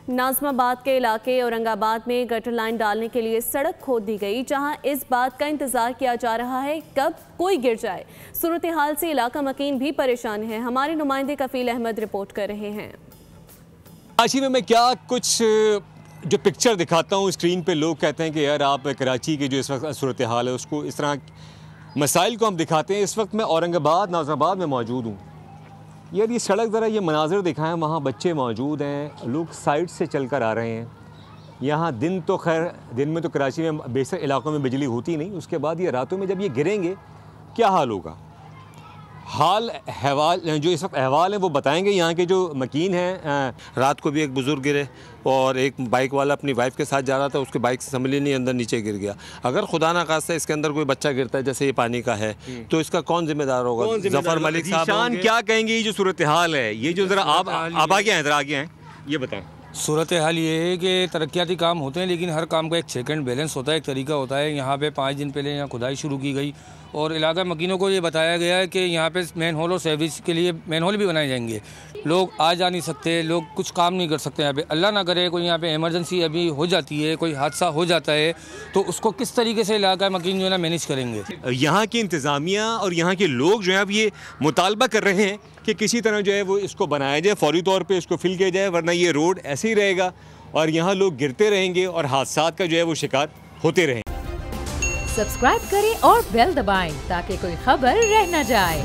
नाज़माबाद के इलाके औरंगाबाद में गटर लाइन डालने के लिए सड़क खोद दी गई, जहां इस बात का इंतजार किया जा रहा है कब कोई गिर जाए। सूरत हाल से इलाका मकीन भी परेशान है। हमारे नुमाइंदे कफील अहमद रिपोर्ट कर रहे हैं। कराची में मैं क्या कुछ जो पिक्चर दिखाता हूँ स्क्रीन पे, लोग कहते हैं कि यार आप कराची की जो इस वक्त सूरत हाल है उसको, इस तरह मसाइल को हम दिखाते हैं। इस वक्त मैं औरंगाबाद नाज़माबाद में मौजूद हूँ। यार ये सड़क ज़रा ये मनाज़र दिखाएं, वहाँ बच्चे मौजूद हैं, लोग साइड से चल कर आ रहे हैं। यहाँ दिन तो खैर दिन में तो कराची में बेशतर इलाकों में बिजली होती नहीं, उसके बाद ये रातों में जब ये गिरेंगे क्या हाल होगा। हाल अहवाल जो इस वक्त अहवाल है वो बताएंगे यहाँ के जो मकीन हैं। रात को भी एक बुज़ुर्ग गिरे और एक बाइक वाला अपनी वाइफ के साथ जा रहा था, उसके बाइक से संभली नहीं, अंदर नीचे गिर गया। अगर खुदा ना खास्ता इसके अंदर कोई बच्चा गिरता है, जैसे ये पानी का है, तो इसका कौन जिम्मेदार होगा? जफर मलिक साहब क्या कहेंगे? ये जो सूरत हाल है, ये जो ज़रा आप आगे हैं, ज़रा आगे हैं, ये बताएं। सूरत हाल ये है कि तरक्याती काम होते हैं, लेकिन हर काम का एक चेक एंड बैलेंस होता है, एक तरीका होता है। यहाँ पे 5 दिन पहले यहाँ खुदाई शुरू की गई और इलाका मकीनों को ये बताया गया है कि यहाँ पे मैन होल और सर्विस के लिए मैन होल भी बनाए जाएंगे। लोग आ जा नहीं सकते, लोग कुछ काम नहीं कर सकते यहाँ पे। अल्लाह ना करे कोई यहाँ पे इमरजेंसी अभी हो जाती है, कोई हादसा हो जाता है, तो उसको किस तरीके से इलाका मकीन जो है ना मैनेज करेंगे। यहाँ की इंतज़ामिया और यहाँ के लोग जो है अब ये मुतालबा कर रहे हैं कि किसी तरह जो है वो इसको बनाया जाए, फौरी तौर पे इसको फिल किया जाए, वरना ये रोड ऐसे ही रहेगा और यहाँ लोग गिरते रहेंगे और हादसात का जो है वो शिकार होते रहेंगे। सब्सक्राइब करें और बेल दबाएं ताकि कोई खबर रह न जाए।